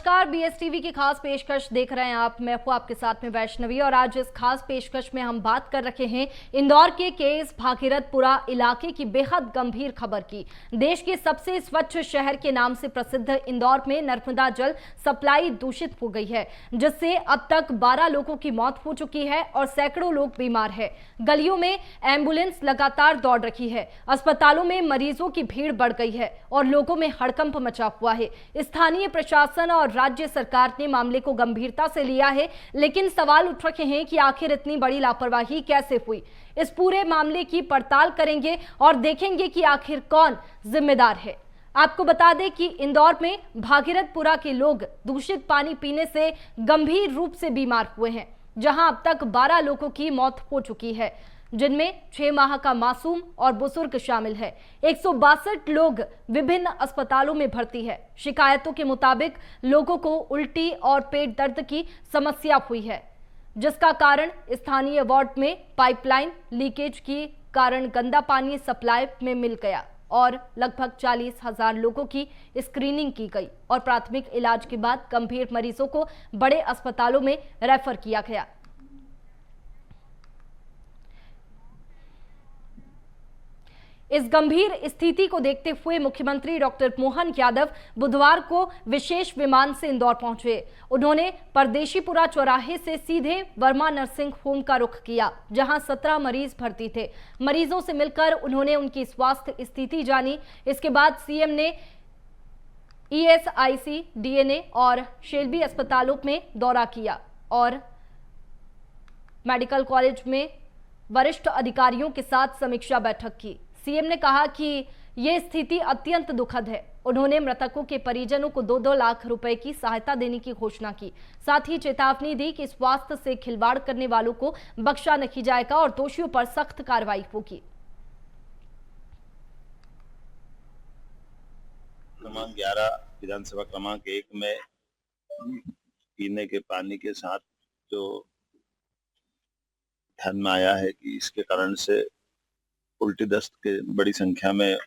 नमस्कार, बीएसटीवी की खास पेशकश देख रहे हैं आप। मैं हूं आपके साथ में वैष्णवी और आज इस खास पेशकश में हम बात कर रहे हैं इंदौर के केस भागीरथपुरा इलाके की बेहद गंभीर खबर की। देश के सबसे स्वच्छ शहर के नाम से प्रसिद्ध इंदौर में नर्मदा जल सप्लाई दूषित हो गई है, जिससे अब तक 12 लोगों की मौत हो चुकी है और सैकड़ों लोग बीमार है। गलियों में एम्बुलेंस लगातार दौड़ रही है, अस्पतालों में मरीजों की भीड़ बढ़ गई है और लोगों में हड़कंप मचा हुआ है। स्थानीय प्रशासन और राज्य सरकार ने मामले को गंभीरता से लिया है, लेकिन सवाल उठ रहे हैं कि आखिर इतनी बड़ी लापरवाही कैसे हुई। इस पूरे मामले की पड़ताल करेंगे और देखेंगे कि आखिर कौन जिम्मेदार है। आपको बता दें कि इंदौर में भागीरथपुरा के लोग दूषित पानी पीने से गंभीर रूप से बीमार हुए हैं, जहां अब तक 12 लोगों की मौत हो चुकी है, जिनमें 6 माह का मासूम और बुजुर्ग शामिल है। 162 लोग विभिन्न अस्पतालों में भर्ती है। शिकायतों के मुताबिक लोगों को उल्टी और पेट दर्द की समस्या हुई है, जिसका कारण स्थानीय वार्ड में पाइपलाइन लीकेज के कारण गंदा पानी सप्लाई में मिल गया और लगभग 40,000 लोगों की स्क्रीनिंग की गई और प्राथमिक इलाज के बाद गंभीर मरीजों को बड़े अस्पतालों में रेफर किया गया। इस गंभीर स्थिति को देखते हुए मुख्यमंत्री डॉक्टर मोहन यादव बुधवार को विशेष विमान से इंदौर पहुंचे। उन्होंने परदेशीपुरा चौराहे से सीधे वर्मा नर्सिंग होम का रुख किया, जहां 17 मरीज भर्ती थे। मरीजों से मिलकर उन्होंने उनकी स्वास्थ्य स्थिति जानी। इसके बाद सीएम ने ईएसआईसी, डीएनए और शेल्बी अस्पतालों में दौरा किया और मेडिकल कॉलेज में वरिष्ठ अधिकारियों के साथ समीक्षा बैठक की। सीएम ने कहा कि यह स्थिति अत्यंत दुखद है। उन्होंने मृतकों के परिजनों को 2-2 लाख रुपए की सहायता देने की घोषणा की। साथ ही चेतावनी दी कि स्वास्थ्य से खिलवाड़ करने वालों को बख्शा नहीं जाएगा और दोषियों पर सख्त कार्रवाई होगी। क्रमांक 11 विधानसभा क्रमांक 1 में पीने के पानी के साथ जो ध्यान में आया है कि इसके कारण से उल्टी दस्त के बड़ी संख्या में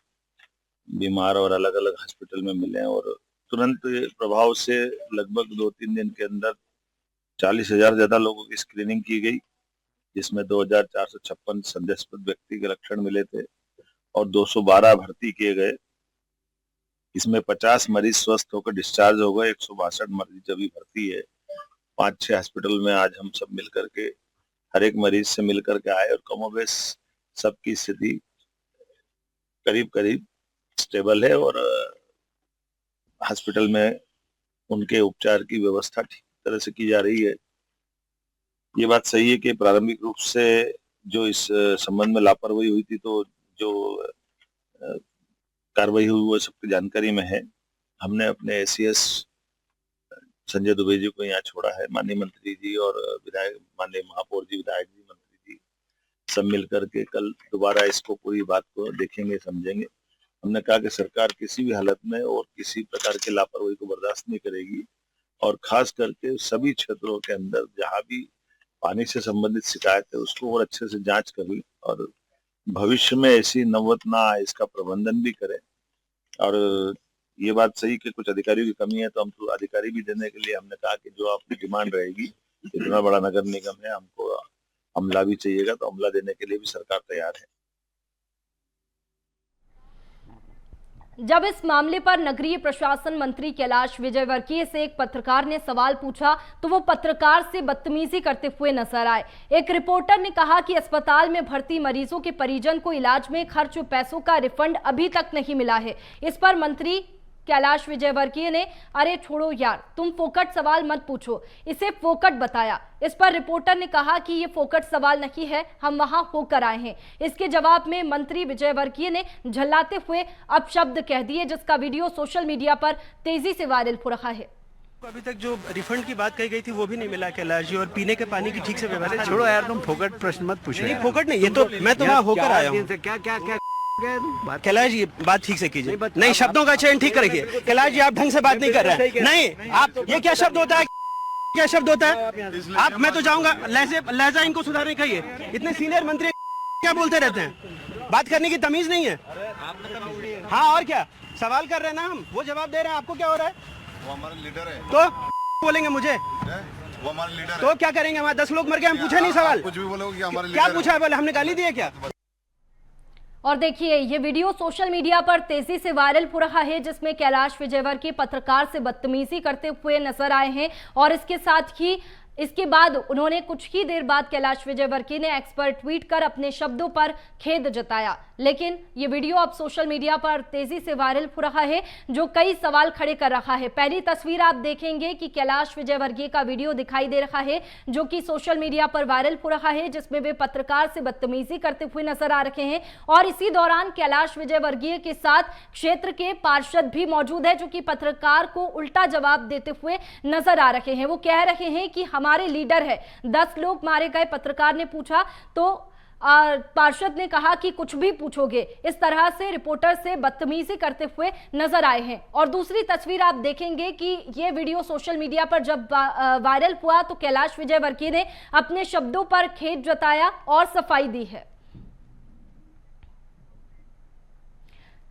बीमार और अलग अलग हॉस्पिटल में मिले हैं और तुरंत प्रभाव से लगभग 2-3 दिन के अंदर 40,000 ज्यादा लोगों की स्क्रीनिंग की गई, जिसमें 2,456 संदेहास्पद व्यक्ति के लक्षण मिले थे और 212 भर्ती किए गए। इसमें 50 मरीज स्वस्थ होकर डिस्चार्ज हो गए, 162 मरीज अभी भर्ती है। 5-6 हॉस्पिटल में आज हम सब मिलकर के हर एक मरीज से मिलकर के आए और कमोबेश सबकी स्थिति करीब करीब स्टेबल है और हॉस्पिटल में उनके उपचार की व्यवस्था ठीक तरह से की जा रही है। ये बात सही है कि प्रारंभिक रूप से जो इस संबंध में लापरवाही हुई थी, तो जो कार्रवाई हुई वो सबकी जानकारी में है। हमने अपने एसीएस संजय दुबे जी को यहाँ छोड़ा है। माननीय मंत्री जी और विधायक, माननीय महापौर जी, विधायक जी, मंत्री जी सब मिलकर के कल दोबारा इसको पूरी बात को देखेंगे, समझेंगे। हमने कहा कि सरकार किसी भी हालत में और किसी प्रकार की लापरवाही को बर्दाश्त नहीं करेगी और खास करके सभी क्षेत्रों के अंदर जहां भी पानी से संबंधित शिकायत है उसको और अच्छे से जांच करें और भविष्य में ऐसी नौबत ना आए इसका प्रबंधन भी करें। और ये बात सही कि कुछ अधिकारियों की कमी है, तो हम तो अधिकारी भी देने के लिए हमने कहा कि जो आपकी डिमांड रहेगी, इतना बड़ा नगर निगम है, हमको अमला भी चाहिएगा, तो अमला देने के लिए भी सरकार तैयार है। जब इस मामले पर नगरीय प्रशासन मंत्री कैलाश विजयवर्गीय से एक पत्रकार ने सवाल पूछा, तो वो पत्रकार से बदतमीजी करते हुए नजर आए। एक रिपोर्टर ने कहा कि अस्पताल में भर्ती मरीजों के परिजन को इलाज में खर्च पैसों का रिफंड अभी तक नहीं मिला है। इस पर मंत्री कैलाश विजयवर्गीय ने अरे छोड़ो यार, तुम फोकट सवाल मत पूछो, इसे फोकट बताया। इस पर रिपोर्टर ने कहा कि ये फोकट सवाल नहीं है, हम वहां होकर आए हैं। इसके जवाब में मंत्री विजयवर्गीय ने झल्लाते हुए अपशब्द कह दिए, जिसका वीडियो सोशल मीडिया पर तेजी से वायरल हो रहा है। अभी तक जो रिफंड की बात कही गई थी वो भी नहीं मिला कैलाश जी, और पीने के पानी की ठीक से व्यवस्था। छोड़ो यार, तुम फोकट प्रश्न मत पूछो। नहीं फोकट नहीं, ये तो मैं तो वहाँ होकर आया हूँ। क्या कैलाश जी बात ठीक से कीजिए, नहीं शब्दों का चयन ठीक करिए। कैलाश जी आप ढंग से बात नहीं कर रहे हैं। नहीं, आप ये क्या शब्द होता है, क्या शब्द होता है आप? मैं तो जाऊंगा, लहजा इनको सुधारने कहिए। इतने सीनियर मंत्री क्या बोलते रहते हैं, बात करने की तमीज नहीं है। हाँ और क्या, सवाल कर रहे हैं ना हम, वो जवाब दे रहे हैं, आपको क्या हो रहा है? वो हमारे लीडर है। तो बोलेंगे मुझे, वो हमारे लीडर तो क्या करेंगे? हमारे 10 लोग मर गए, हम पूछे नहीं सवाल। कुछ भी बोलोगे कि हमारे क्या लीडर पूछा है? बोले हमने गाली दी है क्या? और देखिए ये वीडियो सोशल मीडिया पर तेजी से वायरल हो रहा है, जिसमें कैलाश विजयवर्गीय पत्रकार से बदतमीजी करते हुए नजर आए हैं। और इसके साथ ही इसके बाद उन्होंने कुछ ही देर बाद कैलाश विजयवर्गीय ने एक्स पर ट्वीट कर अपने शब्दों पर खेद जताया। लेकिन ये वीडियो अब सोशल मीडिया पर तेजी से वायरल हो रहा है, जो कई सवाल खड़े कर रहा है। पहली तस्वीर आप देखेंगे कि कैलाश विजयवर्गीय का वीडियो दिखाई दे रहा है, जो कि सोशल मीडिया पर वायरल हो रहा है, जिसमें वे पत्रकार से बदतमीजी करते हुए नजर आ रहे हैं। और इसी दौरान कैलाश विजयवर्गीय के साथ क्षेत्र के पार्षद भी मौजूद है, जो कि पत्रकार को उल्टा जवाब देते हुए नजर आ रहे हैं। वो कह रहे हैं कि हमारे लीडर है, 10 लोग मारे गए। पत्रकार ने पूछा तो पार्षद ने कहा कि कुछ भी पूछोगे। इस तरह से रिपोर्टर से बदतमीजी करते हुए नजर आए हैं। और दूसरी तस्वीर आप देखेंगे कि ये वीडियो सोशल मीडिया पर जब वायरल हुआ तो कैलाश विजयवर्गीय ने अपने शब्दों पर खेद जताया और सफाई दी है।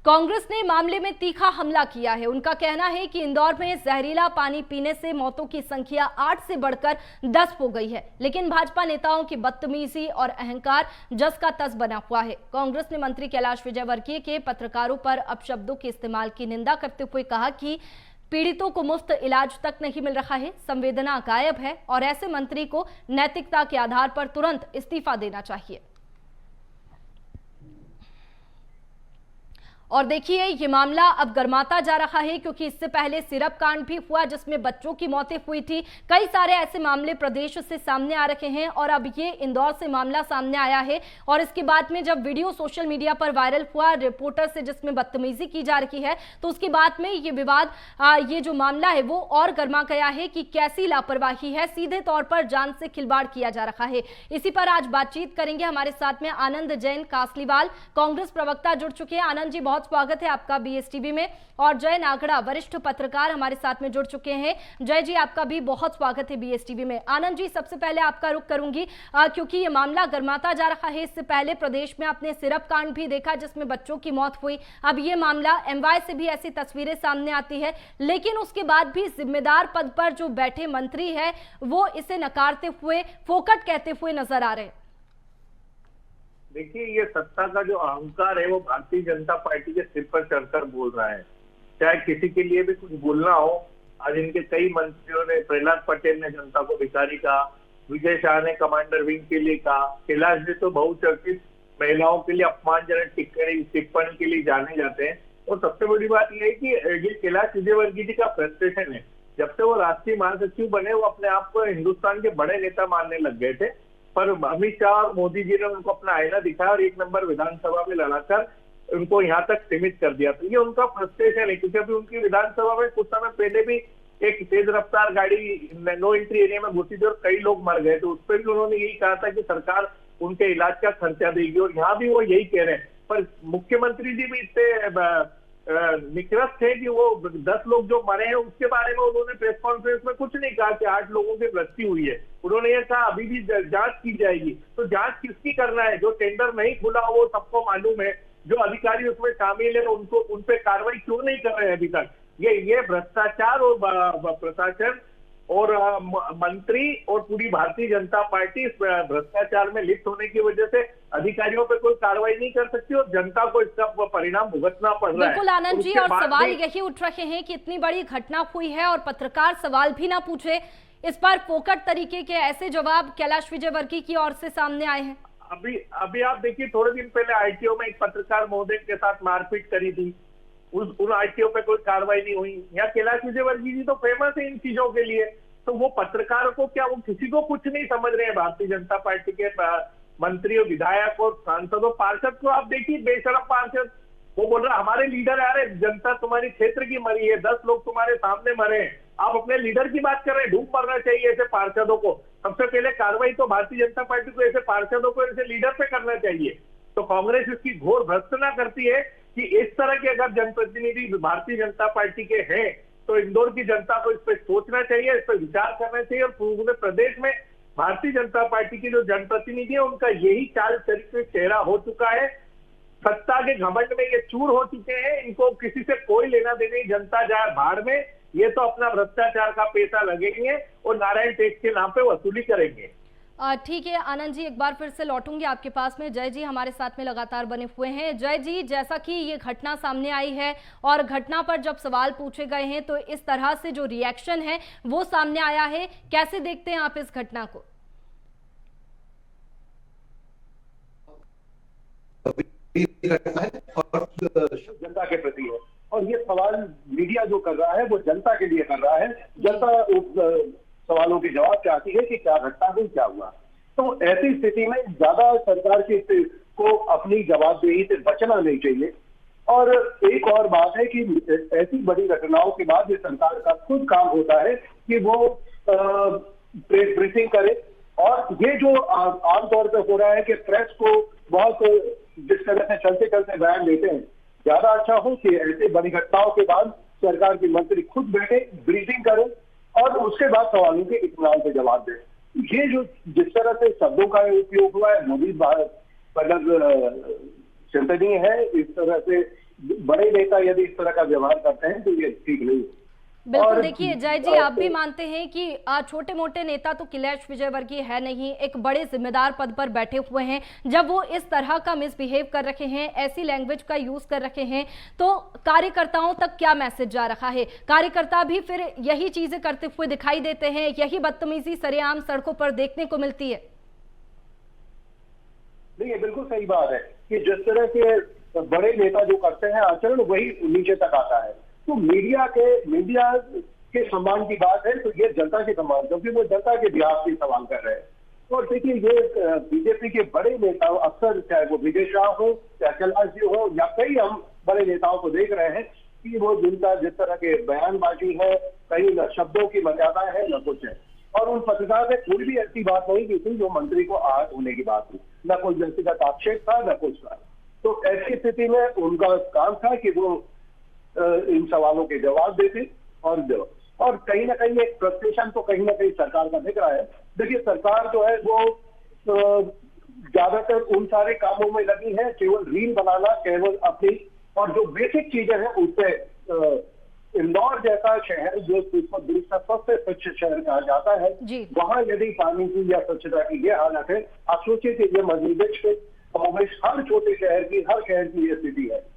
कांग्रेस ने मामले में तीखा हमला किया है। उनका कहना है कि इंदौर में जहरीला पानी पीने से मौतों की संख्या 8 से बढ़कर 10 हो गई है, लेकिन भाजपा नेताओं की बदतमीजी और अहंकार जस का तस बना हुआ है। कांग्रेस ने मंत्री कैलाश विजयवर्गीय के पत्रकारों पर अपशब्दों के इस्तेमाल की निंदा करते हुए कहा कि पीड़ितों को मुफ्त इलाज तक नहीं मिल रहा है, संवेदना गायब है और ऐसे मंत्री को नैतिकता के आधार पर तुरंत इस्तीफा देना चाहिए। और देखिए ये मामला अब गर्माता जा रहा है, क्योंकि इससे पहले सिरप कांड भी हुआ जिसमें बच्चों की मौतें हुई थी। कई सारे ऐसे मामले प्रदेश से सामने आ रहे हैं और अब ये इंदौर से मामला सामने आया है। और इसके बाद में जब वीडियो सोशल मीडिया पर वायरल हुआ रिपोर्टर से, जिसमें बदतमीजी की जा रही है, तो उसके बाद में ये विवाद, ये जो मामला है वो और गर्मा गया है कि कैसी लापरवाही है, सीधे तौर पर जान से खिलवाड़ किया जा रहा है। इसी पर आज बातचीत करेंगे। हमारे साथ में आनंद जैन कासलीवाल, कांग्रेस प्रवक्ता, जुड़ चुके हैं। आनंद जी, बहुत स्वागत है आपका बीएसटीवी में। और जय नागड़ा, वरिष्ठ पत्रकार, हमारे साथ में जुड़ चुके हैं। जय जी, आपका भी बहुत स्वागत है बीएसटीवी में। आनंद जी, सबसे पहले आपका रुख करूंगी क्योंकि ये मामला गर्माता जा रहा है। इससे पहले प्रदेश में आपने सिरप कांड भी देखा जिसमें बच्चों की मौत हुई। अब ये मामला एमवाय से भी ऐसी तस्वीरें सामने आती है, लेकिन उसके बाद भी जिम्मेदार पद पर जो बैठे मंत्री है वो इसे नकारते हुए, फोकट कहते हुए नजर आ रहे हैं। देखिए, ये सत्ता का जो अहंकार है वो भारतीय जनता पार्टी के सिर पर चढ़कर बोल रहा है। चाहे किसी के लिए भी कुछ बोलना हो, आज इनके कई मंत्रियों ने, प्रहलाद पटेल ने जनता को भिखारी कहा, विजय शाह ने कमांडर विंग के लिए कहा, कैलाश जी तो बहुचर्चित महिलाओं के लिए अपमानजनक टिप्पणी के लिए जाने जाते हैं। और सबसे बड़ी बात यह है कि ये कैलाश विजयवर्गीय जी का फ्रस्ट्रेशन है। जब से वो राष्ट्रीय महासचिव बने, वो अपने आप को हिंदुस्तान के बड़े नेता मानने लग गए थे, पर अमित शाह और मोदी जी ने उनको अपना आईना दिखाया और 1 नंबर विधानसभा में लड़ाकर उनको यहाँ तक सीमित कर दिया। तो ये उनका फ्रस्ट्रेशन है, क्योंकि अभी उनकी विधानसभा में कुछ समय पहले भी एक तेज रफ्तार गाड़ी नो एंट्री एरिया में घुसी थी और कई लोग मर गए। तो उस पर भी उन्होंने यही कहा था कि सरकार उनके इलाज का खर्चा देगी, और यहाँ भी वो यही कह रहे हैं। पर मुख्यमंत्री जी भी इतने निकरस थे कि वो 10 लोग जो मरे हैं उसके बारे में उन्होंने प्रेस कॉन्फ्रेंस में कुछ नहीं कहा कि 8 लोगों की मृत्यु हुई है। उन्होंने ये कहा अभी भी जांच की जाएगी। तो जांच किसकी करना है? जो टेंडर नहीं खुला वो सबको मालूम है, जो अधिकारी उसमें शामिल है उनको, उन पे कार्रवाई क्यों नहीं कर रहे हैं अभी तक? ये भ्रष्टाचार और प्रशासन और मंत्री और पूरी भारतीय जनता पार्टी इस भ्रष्टाचार में लिप्त होने की वजह से अधिकारियों पे कोई कार्रवाई नहीं कर सकती और जनता को इसका परिणाम भुगतना पड़ रहा है। बिल्कुल आनंद जी, और सवाल यही उठ रहे हैं कि इतनी बड़ी घटना हुई है और पत्रकार सवाल भी ना पूछे, इस पर फोकट तरीके के ऐसे जवाब कैलाश विजयवर्गीय की ओर से सामने आए हैं। अभी आप देखिए, थोड़े दिन पहले आईटीओ में एक पत्रकार महोदय के साथ मारपीट करी थी, उन आईटीओ पे कोई कार्रवाई नहीं हुई। यहाँ कैलाश विजयवर्गीय जी तो फेमस है इन चीजों के लिए, तो वो पत्रकारों को क्या, वो किसी को कुछ नहीं समझ रहे हैं? भारतीय जनता पार्टी के मंत्रियों, विधायक और सांसदों, पार्षद को आप देखिए, बेशरम पार्षद, वो बोल रहा हमारे लीडर आ रहे, जनता तुम्हारी क्षेत्र की मरी है, 10 लोग तुम्हारे सामने मरे हैं, आप अपने लीडर की बात कर रहे हैं। डूब मरना चाहिए ऐसे पार्षदों को। सबसे पहले कार्रवाई तो भारतीय जनता पार्टी को ऐसे पार्षदों को, ऐसे लीडर पे करना चाहिए। तो कांग्रेस इसकी घोर भर्त्सना करती है कि इस तरह के अगर जनप्रतिनिधि भारतीय जनता पार्टी के हैं तो इंदौर की जनता को इस पर सोचना चाहिए, इस पर विचार करना चाहिए। और पूरे प्रदेश में भारतीय जनता पार्टी के जो जनप्रतिनिधि है उनका यही चाल चरित्र चेहरा हो चुका है। सत्ता के घमंड में ये चूर हो चुके हैं, इनको किसी से कोई लेना देना नहीं, जनता जाए भाड़ में, ये तो अपना भ्रष्टाचार का पैसा लगेंगे और नारायण टैक्स के नाम पे वसूली करेंगे। ठीक है आनंद जी, एक बार फिर से लौटूंगी आपके पास में। जय जी हमारे साथ में लगातार बने हुए हैं। जय जी, जैसा कि ये घटना सामने आई है और घटना पर जब सवाल पूछे गए हैं तो इस तरह से जो रिएक्शन है वो सामने आया है, कैसे देखते हैं आप इस घटना को? जनता के प्रति है और ये सवाल मीडिया जो कर रहा है वो जनता के लिए कर रहा है। जनता उस सवालों के जवाब चाहती है कि क्या घटना हुई, क्या हुआ। तो ऐसी स्थिति में ज्यादा सरकार को अपनी जवाबदेही से बचना नहीं चाहिए। और एक और बात है कि ऐसी बड़ी घटनाओं के बाद ये सरकार का खुद काम होता है कि वो प्रेस ब्रीफिंग करे। और ये जो आमतौर पर हो रहा है कि प्रेस को बहुत जिस तरह से चलते चलते बयान देते हैं, ज्यादा अच्छा हो कि ऐसे बड़ी घटनाओं के बाद सरकार के मंत्री खुद बैठे, ब्रीफिंग करें और उसके बाद सवालों के इत्मीनान से जवाब दें। ये जो जिस तरह से शब्दों का उपयोग हुआ है वो भी मतलब चिंतनीय है। इस तरह से बड़े नेता यदि इस तरह का व्यवहार करते हैं तो ये ठीक नहीं है। बिल्कुल, देखिए जय जी, आप भी मानते हैं कि छोटे मोटे नेता तो कैलाश विजयवर्गीय है नहीं, एक बड़े जिम्मेदार पद पर बैठे हुए हैं, जब वो इस तरह का मिसबिहेव कर रखे हैं, ऐसी लैंग्वेज का यूज कर रखे हैं, तो कार्यकर्ताओं तक क्या मैसेज जा रहा है? कार्यकर्ता भी फिर यही चीजें करते हुए दिखाई देते हैं, यही बदतमीजी सरेआम सड़कों पर देखने को मिलती है। नहीं, ये बिल्कुल सही बात है कि जिस तरह के बड़े नेता जो करते हैं आचरण वही नीचे तक आता है। तो मीडिया के सम्मान की बात है तो ये जनता के सम्मान, क्योंकि वो जनता के बिहाफ से सवाल कर रहे हैं। और देखिए ये बीजेपी के बड़े नेता अक्सर, चाहे वो विजय शाह हो, चाहे कैलाश जी हो, या कई हम बड़े नेताओं को देख रहे हैं कि वो जिनका जिस तरह के बयानबाजी है, कहीं न शब्दों की मर्यादा है न कुछ है। और उन पत्रकार से कोई भी ऐसी बात नहीं की थी जो मंत्री को आहत होने की बात थी, न कोई व्यक्तिगत आक्षेप था न कुछ था। तो ऐसी स्थिति में उनका काम था कि वो इन सवालों के जवाब देते और कहीं ना कहीं एक फ्रस्ट्रेशन तो कहीं ना कहीं सरकार का दिख रहा है। देखिए सरकार जो है वो ज्यादातर उन सारे कामों में लगी है, केवल रील बनाना, केवल अपनी, और जो बेसिक चीजें हैं उससे इंदौर जैसा शहर जो देश का सबसे स्वच्छ शहर कहा जाता है, वहां यदि पानी की या स्वच्छता की ये हालत है, आप सोचिए कि ये मध्य प्रदेश के हर छोटे शहर की, हर शहर की ये स्थिति है।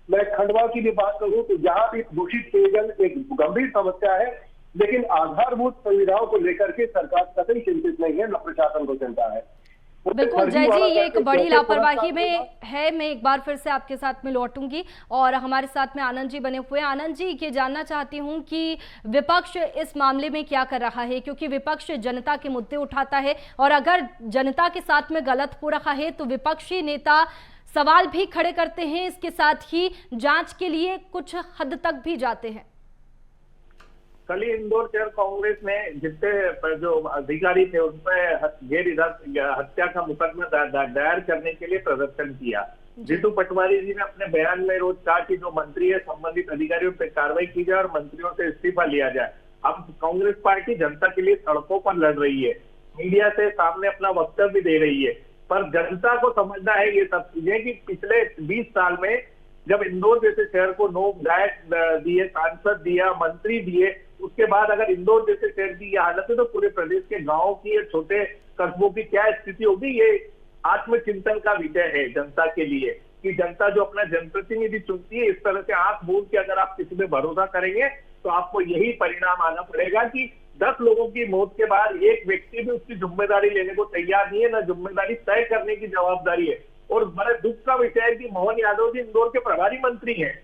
मैं खंडवा की भी बात करूं तो जहां भी दूषित पेयजल एक गंभीर समस्या है, लेकिन आधारभूत सुविधाओं को लेकर के सरकार कतई चिंतित नहीं है, न प्रशासन को चिंता है। बिल्कुल जय जी, ये एक बड़ी लापरवाही में है। मैं एक बार फिर से आपके साथ में लौटूंगी और हमारे साथ में आनंद जी बने हुए हैं। आनंद जी, ये जानना चाहती हूं कि विपक्ष इस मामले में क्या कर रहा है, क्योंकि विपक्ष जनता के मुद्दे उठाता है और अगर जनता के साथ में गलत हो रहा है तो विपक्षी नेता सवाल भी खड़े करते हैं, इसके साथ ही जांच के लिए कुछ हद तक भी जाते हैं। कल ही इंदौर शहर कांग्रेस ने जितने जो अधिकारी थे उन पर गैर हत्या का मुकदमा दायर करने के लिए प्रदर्शन किया। जीतू पटवारी जी ने अपने बयान में रोज कहा कि जो मंत्री है संबंधित अधिकारियों पर कार्रवाई की जाए और मंत्रियों से इस्तीफा लिया जाए। अब कांग्रेस पार्टी जनता के लिए सड़कों पर लड़ रही है, मीडिया से सामने अपना वक्तव्य दे रही है, पर जनता को समझना है ये सब चीजें कि पिछले 20 साल में जब इंदौर जैसे शहर को 9 विधायक दिए, सांसद दिया, मंत्री दिए, उसके बाद अगर इंदौर जैसे शहर की ये हालत है तो पूरे प्रदेश के गांवों की या छोटे कस्बों की क्या स्थिति होगी। ये आत्मचिंतन का विषय है जनता के लिए कि जनता जो अपना जनप्रतिनिधि चुनती है, इस तरह से आंख मूंद के अगर आप किसी पे भरोसा करेंगे तो आपको यही परिणाम आना पड़ेगा कि 10 लोगों की मौत के बाद एक व्यक्ति भी उसकी जिम्मेदारी लेने को तैयार नहीं है, न जिम्मेदारी तय करने की जवाबदारी है। और बड़े दुख का विषय है कि मोहन यादव जी इंदौर के प्रभारी मंत्री हैं,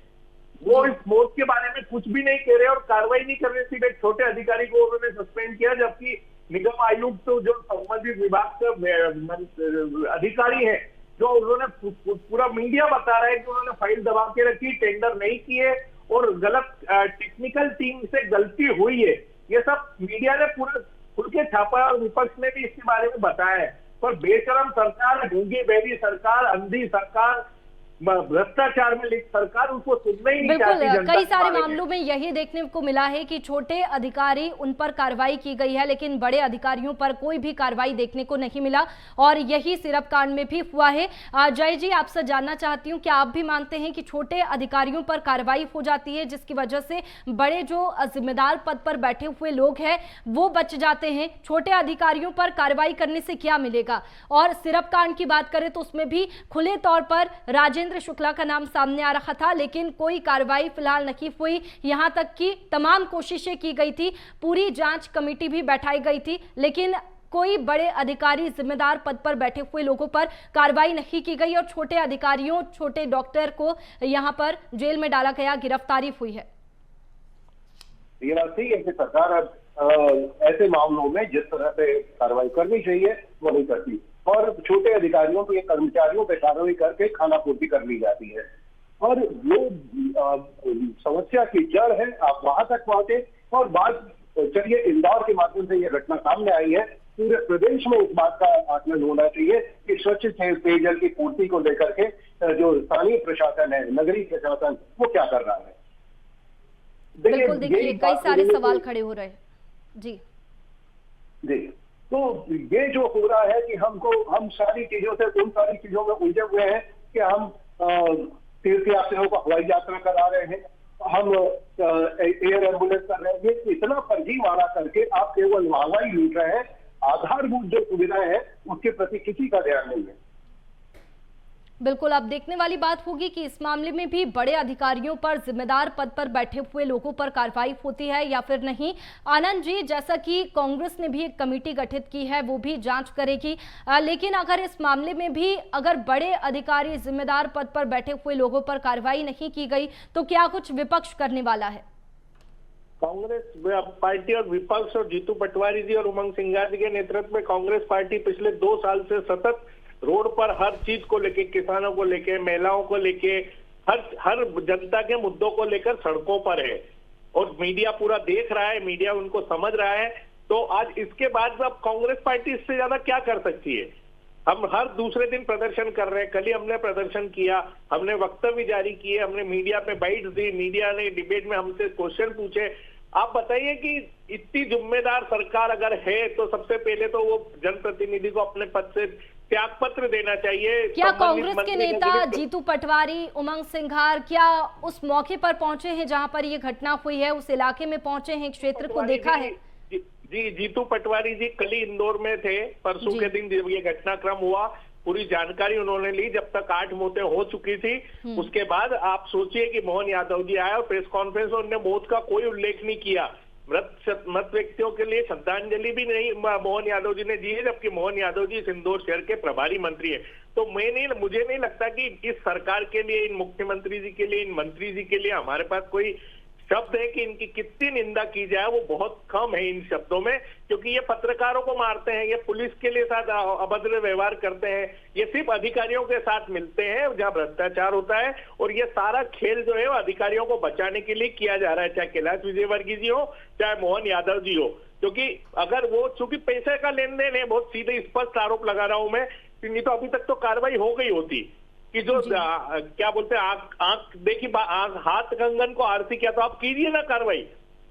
वो इस मौत के बारे में कुछ भी नहीं कह रहे और कार्रवाई नहीं कर रहे। सिर्फ एक छोटे अधिकारी को उन्होंने सस्पेंड किया, जबकि निगम आयुक्त तो जो संबंधित विभाग के अधिकारी है, जो उन्होंने पूरा मीडिया बता रहा है कि उन्होंने फाइल दबा के रखी, टेंडर नहीं किए और गलत टेक्निकल टीम से गलती हुई है, ये सब मीडिया ने पूरा खुल के छापा और विपक्ष ने भी इसके बारे में बताया है। पर बेशरम सरकार, गूंगी बहरी सरकार, अंधी सरकार, भ्रष्टाचार में लिप्त सरकार, उसको सुनना ही नहीं चाहती बिल्कुल, जनता कई के सारे बारे में। मामलों में यही देखने को मिला है कि छोटे अधिकारी, उन पर कार्रवाई की गई है, लेकिन बड़े अधिकारियों पर कोई भी कार्रवाई देखने को नहीं मिला, और यही सिरप कांड में भी हुआ है। जय जी, आपसे जानना चाहती हूं, क्या आप भी मानते हैं कि छोटे अधिकारियों पर कार्रवाई हो जाती है जिसकी वजह से बड़े जो जिम्मेदार पद पर बैठे हुए लोग हैं वो बच जाते हैं? छोटे अधिकारियों पर कार्रवाई करने से क्या मिलेगा? और सिरप कांड की बात करें तो उसमें भी खुले तौर पर राजेंद्र शुक्ला का नाम सामने आ रहा था, लेकिन कोई कार्रवाई फिलहाल नहीं हुई। यहां तक कि तमाम कोशिशें की गई थी, पूरी जांच कमेटी भी बैठाई गई थी, लेकिन कोई बड़े अधिकारी, जिम्मेदार पद पर बैठे हुए लोगों पर कार्रवाई नहीं की गई, और छोटे अधिकारियों, छोटे डॉक्टर को यहां पर जेल में डाला गया, गिरफ्तारी हुई है। ये बात सही है कि सरकार अब ऐसे मामलों में जिस तरह से कार्रवाई करनी चाहिए वो नहीं करती, और छोटे अधिकारियों पे, कर्मचारियों पे कार्रवाई करके खानापूर्ति कर ली जाती है। और जो समस्या की जड़ है, आप वहां तक पहुंचे। और बात, चलिए, इंदौर के माध्यम से यह घटना सामने आई है, पूरे प्रदेश में इस बात का आकलन होना चाहिए कि स्वच्छ पेयजल की पूर्ति को लेकर के जो स्थानीय प्रशासन है, नगरीय प्रशासन, वो क्या कर रहा है। बिल्कुल, देखिए कई सारे सवाल खड़े हो रहे हैं। जी जी, तो ये जो हो रहा है कि हम सारी चीजों से, उन सारी चीजों में उलझे हुए हैं कि हम तीर्थयात्रियों को हवाई यात्रा करा रहे हैं, हम एयर एम्बुलेंस कर रहे हैं। ये इतना फर्जीवाड़ा करके आप केवल महंगाई लूट रहे हैं, आधारभूत जो सुविधाएं हैं उसके प्रति किसी का ध्यान नहीं है। बिल्कुल, अब देखने वाली बात होगी कि इस मामले में भी बड़े अधिकारियों पर, जिम्मेदार पद पर बैठे हुए लोगों पर कार्रवाई होती है या फिर नहीं। आनंद जी, जैसा कि कांग्रेस ने भी एक कमेटी गठित की है, वो भी जांच करेगी, लेकिन अगर इस मामले में भी अगर बड़े अधिकारी, जिम्मेदार पद पर बैठे हुए लोगों पर कार्रवाई नहीं की गई तो क्या कुछ विपक्ष करने वाला है? कांग्रेस पार्टी और विपक्ष और जीतू पटवारी जी और उमंग सिंघार जी के नेतृत्व में कांग्रेस पार्टी पिछले 2 साल से सतत रोड पर हर चीज को लेके, किसानों को लेके, महिलाओं को लेके, हर जनता के मुद्दों को लेकर सड़कों पर है, और मीडिया पूरा देख रहा है, मीडिया उनको समझ रहा है। तो आज इसके बाद अब कांग्रेस पार्टी इससे ज्यादा क्या कर सकती है? हम हर दूसरे दिन प्रदर्शन कर रहे हैं। कल ही हमने प्रदर्शन किया, हमने वक्तव्य जारी किए, हमने मीडिया पे बाइट्स दी, मीडिया ने डिबेट में हमसे क्वेश्चन पूछे। आप बताइए कि इतनी जिम्मेदार सरकार अगर है तो सबसे पहले तो वो जनप्रतिनिधि को अपने पद से त्यागपत्र देना चाहिए। क्या कांग्रेस के नेता जीतू पटवारी, उमंग सिंघार क्या उस मौके पर पहुंचे हैं जहां पर ये घटना हुई है, उस इलाके में पहुंचे हैं, क्षेत्र को देखा है? जी, जीतू पटवारी जी कल ही इंदौर में थे। परसों के दिन जब ये घटनाक्रम हुआ, पूरी जानकारी उन्होंने ली। जब तक 8 मौतें हो चुकी थी, उसके बाद आप सोचिए कि मोहन यादव जी आए और प्रेस कॉन्फ्रेंस में उन्होंने मौत का कोई उल्लेख नहीं किया। मृत व्यक्तियों के लिए श्रद्धांजलि भी नहीं मोहन यादव जी ने दी है, जबकि मोहन यादव जी इस इंदौर शहर के प्रभारी मंत्री है। तो मुझे नहीं लगता कि इस सरकार के लिए, इन मुख्यमंत्री जी के लिए, इन मंत्री जी के लिए हमारे पास कोई शब्द है कि इनकी कितनी निंदा की जाए, वो बहुत कम है इन शब्दों में। क्योंकि ये पत्रकारों को मारते हैं, ये पुलिस के लिए साथ अभद्र व्यवहार करते हैं, ये सिर्फ अधिकारियों के साथ मिलते हैं जहां भ्रष्टाचार होता है। और ये सारा खेल जो है वो अधिकारियों को बचाने के लिए किया जा रहा है, चाहे कैलाश विजयवर्गीय जी हो, चाहे मोहन यादव जी हो। क्योंकि अगर वो, चूंकि पैसे का लेन देन है, बहुत सीधे स्पष्ट आरोप लगा रहा हूं मैं, नहीं तो अभी तक तो कार्रवाई हो गई होती। कि जो क्या बोलते हैं, आंख देखी, हाथ कंगन को आरती किया, तो आप कीजिए ना कार्रवाई।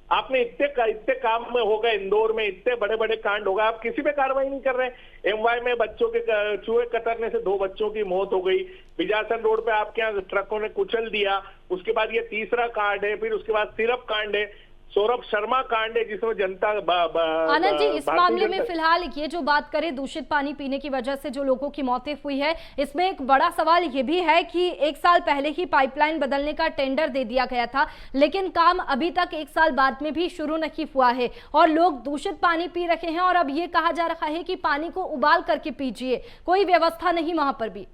आपने इतने काम में होगा, इंदौर में इतने बड़े बड़े कांड होगा, आप किसी पे कार्रवाई नहीं कर रहे। एमवाई में बच्चों के चूहे कतरने से 2 बच्चों की मौत हो गई। बिजासन रोड पे आपके यहाँ ट्रकों ने कुचल दिया। उसके बाद ये तीसरा कांड है, फिर उसके बाद सिरप कांड है, सौरभ शर्मा कांड है, जिसमें जनता आनंद जी, इस मामले में फिलहाल ये जो बात करें, दूषित पानी पीने की वजह से जो लोगों की मौतें हुई है, इसमें एक बड़ा सवाल ये भी है कि 1 साल पहले ही पाइपलाइन बदलने का टेंडर दे दिया गया था, लेकिन काम अभी तक 1 साल बाद में भी शुरू नहीं हुआ है और लोग दूषित पानी पी रहे हैं। और अब ये कहा जा रहा है कि पानी को उबाल करके पीजिए, कोई व्यवस्था नहीं वहां पर भी।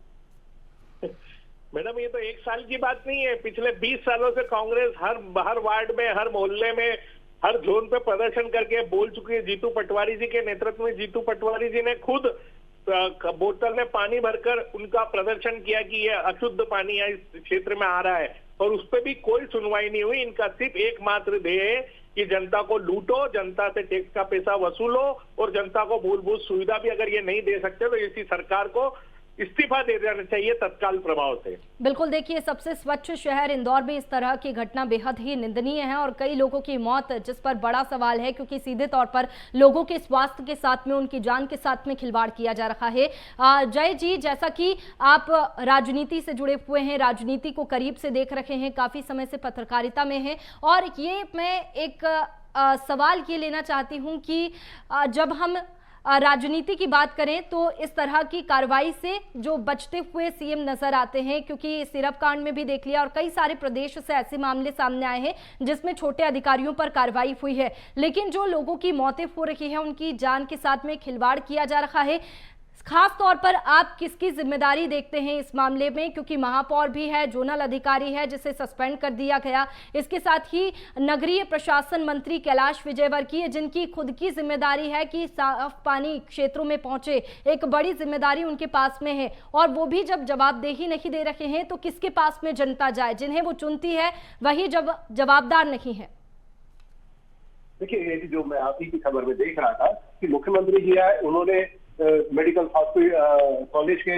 मैडम, ये तो 1 साल की बात नहीं है। पिछले 20 सालों से कांग्रेस हर वार्ड में, हर मोहल्ले में, हर जोन पे प्रदर्शन करके बोल चुकी है। जीतू पटवारी जी के नेतृत्व में जीतू पटवारी जी ने खुद बोतल में पानी भरकर उनका प्रदर्शन किया कि ये अशुद्ध पानी है इस क्षेत्र में आ रहा है, और उस पर भी कोई सुनवाई नहीं हुई। इनका सिर्फ एकमात्र ध्येय है कि जनता को लूटो, जनता से टैक्स का पैसा वसूलो, और जनता को मूलभूत सुविधा भी अगर ये नहीं दे सकते तो इसी सरकार को इस्तीफा दे देना चाहिए तत्काल प्रभाव से। बिल्कुल, देखिए सबसे स्वच्छ शहर इंदौर में इस तरह की घटना बेहद ही निंदनीय है और कई लोगों की मौत जिस पर बड़ा सवाल है, क्योंकि सीधे तौर पर लोगों के स्वास्थ्य के साथ में, उनकी जान के साथ में खिलवाड़ किया जा रहा है। जय जी, जैसा कि आप राजनीति से जुड़े हुए हैं, राजनीति को करीब से देख रहे हैं, काफी समय से पत्रकारिता में हैं, और ये मैं एक सवाल ये लेना चाहती हूँ कि जब हम राजनीति की बात करें तो इस तरह की कार्रवाई से जो बचते हुए सीएम नजर आते हैं, क्योंकि सिरप कांड में भी देख लिया और कई सारे प्रदेश से ऐसे मामले सामने आए हैं जिसमें छोटे अधिकारियों पर कार्रवाई हुई है, लेकिन जो लोगों की मौतें हो रही हैं, उनकी जान के साथ में खिलवाड़ किया जा रहा है। खास तौर पर आप किसकी जिम्मेदारी देखते हैं इस मामले में, क्योंकि महापौर भी है, जोनल अधिकारी है जिसे सस्पेंड कर दिया गया, इसके साथ ही नगरीय प्रशासन मंत्री कैलाश विजयवर्गीय जिनकी खुद की जिम्मेदारी है कि साफ पानी क्षेत्रों में पहुंचे, एक बड़ी जिम्मेदारी उनके पास में है, और वो भी जब जवाबदेही नहीं दे रहे हैं तो किसके पास में जनता जाए? जिन्हें वो चुनती है वही जवाबदार नहीं है। देखिए, ये जो मैं आप ही की खबर में देख रहा था कि मुख्यमंत्री जी आए, उन्होंने मेडिकल कॉलेज के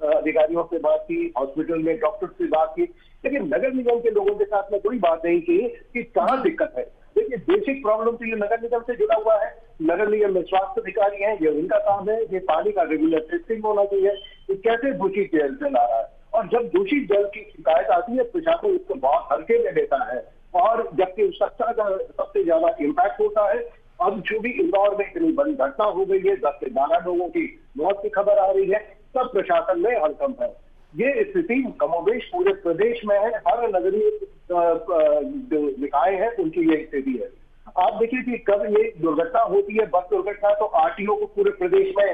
अधिकारियों से बात की, हॉस्पिटल में डॉक्टर से बात की, लेकिन नगर निगम के लोगों के साथ में कोई बात नहीं की कि कहाँ दिक्कत है। देखिए, बेसिक प्रॉब्लम तो ये नगर निगम से जुड़ा हुआ है। नगर निगम में स्वास्थ्य अधिकारी हैं, ये उनका काम है, ये पानी का रेगुलर टेस्टिंग होना चाहिए, ये कैसे दूषित जल चला रहा है, और जब दूषित जल की शिकायत आती है प्रशासन उसको बहुत हल्के में लेता है, और जबकि उसका सबसे ज्यादा इम्पैक्ट होता है। अब जो भी इंदौर में इतनी बड़ी घटना हो गई है, 10 से 12 लोगों की मौत की खबर आ रही है, सब प्रशासन में हड़कंप है। ये स्थिति कमोबेश पूरे प्रदेश में है, हर नगरीय जो निकाय है उनकी ये स्थिति है। आप देखिए कि कब ये दुर्घटना होती है, बस दुर्घटना, तो आरटीओ को पूरे प्रदेश में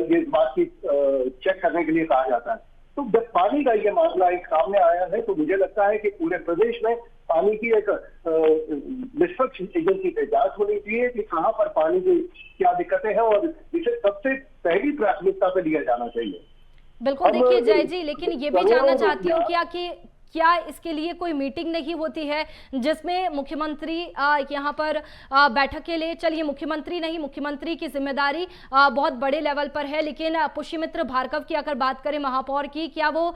ये बात की चेक करने के लिए कहा जाता है। तो जब पानी का ये मामला एक सामने आया है तो मुझे लगता है कि पूरे प्रदेश में पानी की एक निष्पक्ष एजेंसी पे जांच होनी चाहिए कि कहां पर पानी की क्या दिक्कतें हैं, और इसे सबसे पहली प्राथमिकता पे लिया जाना चाहिए। बिल्कुल, देखिए जय जी, लेकिन ये भी जानना चाहती हूँ क्या इसके लिए कोई मीटिंग नहीं होती है जिसमें मुख्यमंत्री यहाँ पर बैठक के लिए, चलिए मुख्यमंत्री नहीं, मुख्यमंत्री की जिम्मेदारी बहुत बड़े लेवल पर है, लेकिन पुष्यमित्र भार्गव की अगर बात करें, महापौर की, क्या वो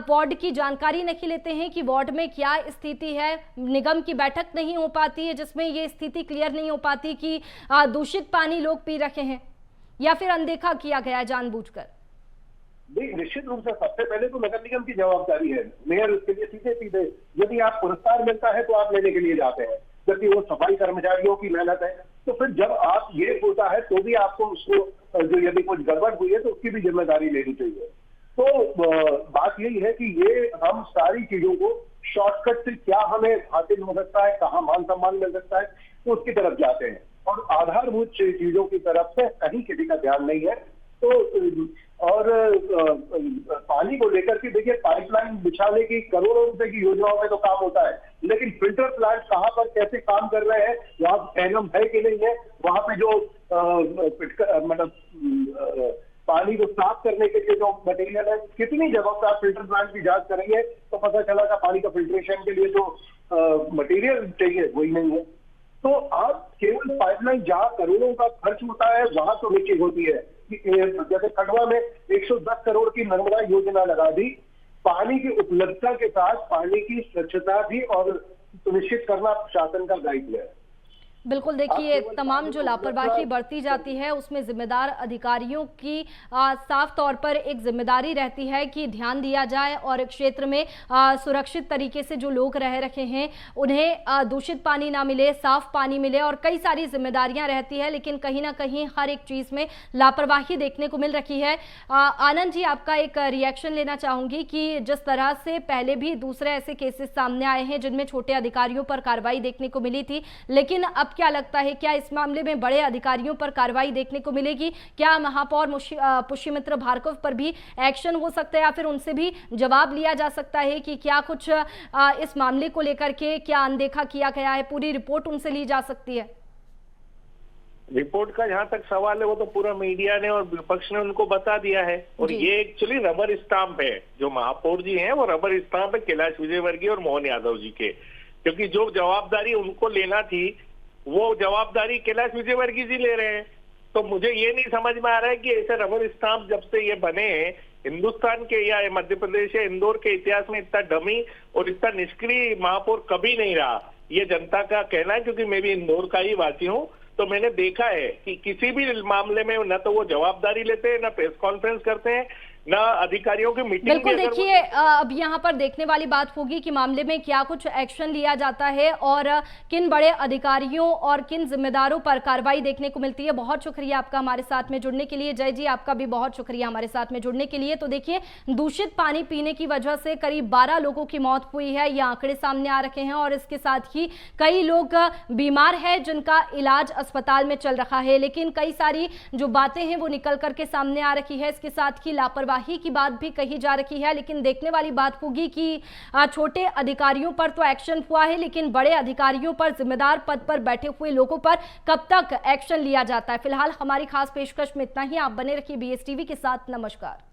वार्ड की जानकारी नहीं लेते हैं कि वार्ड में क्या स्थिति है? निगम की बैठक नहीं हो पाती है जिसमें ये स्थिति क्लियर नहीं हो पाती कि दूषित पानी लोग पी रहे हैं, या फिर अनदेखा किया गया है जानबूझकर? निश्चित रूप से सबसे पहले तो नगर निगम की जवाबदारी है, मेयर उसके लिए सीधे सीधे, यदि आप पुरस्कार मिलता है तो आप लेने के लिए जाते हैं, जबकि वो सफाई कर्मचारियों की मेहनत है। तो फिर जब आप ये होता है तो भी आपको उसको जो यदि कुछ गड़बड़ हुई है तो उसकी भी जिम्मेदारी लेनी चाहिए। तो बात यही है कि ये हम सारी चीजों को शॉर्टकट से क्या हमें हासिल हो सकता है, कहाँ मान सम्मान मिल सकता है, तो उसकी तरफ जाते हैं, और आधारभूत चीजों की तरफ से कहीं किसी का ध्यान नहीं है। तो और पानी को लेकर के देखिए, पाइपलाइन बिछाने की करोड़ों रुपए की योजनाओं में तो काम होता है, लेकिन फिल्टर प्लांट कहाँ पर कैसे काम कर रहे हैं, वहाँ एनम है कि नहीं है, वहां पे जो मतलब पानी को साफ करने के लिए जो मटेरियल है, कितनी जगह पर आप फिल्टर प्लांट की जांच करेंगे तो पता चला था पानी का फिल्ट्रेशन के लिए जो मटेरियल चाहिए वही नहीं है। तो आप केवल पाइपलाइन जहां करोड़ों का खर्च होता है वहां तो निश्चित होती है, जैसे खंडवा में 110 करोड़ की नर्मदा योजना लगा दी, पानी की उपलब्धता के साथ पानी की स्वच्छता भी और सुनिश्चित करना प्रशासन का दायित्व है। बिल्कुल, देखिए तमाम जो लापरवाही बरती जाती है उसमें जिम्मेदार अधिकारियों की साफ तौर पर एक जिम्मेदारी रहती है कि ध्यान दिया जाए और क्षेत्र में सुरक्षित तरीके से जो लोग रह रहे हैं उन्हें दूषित पानी ना मिले, साफ पानी मिले, और कई सारी जिम्मेदारियां रहती है, लेकिन कहीं ना कहीं हर एक चीज़ में लापरवाही देखने को मिल रही है। आनंद जी, आपका एक रिएक्शन लेना चाहूँगी कि जिस तरह से पहले भी दूसरे ऐसे केसेस सामने आए हैं जिनमें छोटे अधिकारियों पर कार्रवाई देखने को मिली थी, लेकिन अब क्या लगता है, क्या इस मामले में बड़े अधिकारियों पर कार्रवाई देखने को मिलेगी? क्या महापौर पुष्यमित्र भार्गव पर भी एक्शन हो सकता है, या फिर उनसे भी जवाब लिया जा सकता है कि क्या कुछ इस मामले को लेकर के क्या अनदेखा किया गया है? पूरी रिपोर्ट उनसे ली जा सकती है? रिपोर्ट का जहां तक सवाल है वो तो पूरा मीडिया ने और विपक्ष ने उनको बता दिया है, और ये एक्चुअली रबर स्टाम्प है, जो महापौर जी हैं वो रबर स्टाम्प है कैलाश विजयवर्गीय और मोहन यादव जी के, क्योंकि जो जवाबदारी उनको लेना थी वो जवाबदारी कैलाश विजयवर्गीय जी ले रहे हैं। तो मुझे ये नहीं समझ में आ रहा है कि ऐसे रबर स्टाम्प जब से ये बने हैं हिंदुस्तान के या मध्य प्रदेश या इंदौर के इतिहास में इतना डमी और इतना निष्क्रिय महापौर कभी नहीं रहा, ये जनता का कहना है। क्योंकि मैं भी इंदौर का ही वासी हूँ, तो मैंने देखा है कि किसी भी मामले में न तो वो जवाबदारी लेते हैं, न प्रेस कॉन्फ्रेंस करते हैं, न अधिकारियों की मीटिंग। बिल्कुल, देखिए अब यहाँ पर देखने वाली बात होगी कि मामले में क्या कुछ एक्शन लिया जाता है और किन बड़े अधिकारियों और किन जिम्मेदारों पर कार्रवाई देखने को मिलती है। बहुत शुक्रिया आपका हमारे साथ में जुड़ने के लिए। जय जी, आपका भी बहुत शुक्रिया हमारे साथ में जुड़ने के लिए। तो देखिए, दूषित पानी पीने की वजह से करीब 12 लोगों की मौत हुई है, ये आंकड़े सामने आ रखे हैं और इसके साथ ही कई लोग बीमार हैं जिनका इलाज अस्पताल में चल रहा है। लेकिन कई सारी जो बातें हैं वो निकल करके सामने आ रही है। इसके साथ ही लापरवाही की बात भी कही जा रही है। लेकिन देखने वाली बात होगी कि छोटे अधिकारियों पर तो एक्शन हुआ है, लेकिन बड़े अधिकारियों पर, जिम्मेदार पद पर बैठे हुए लोगों पर कब तक एक्शन लिया जाता है। फिलहाल हमारी खास पेशकश में इतना ही। आप बने रखिए BS टीवी के साथ। नमस्कार।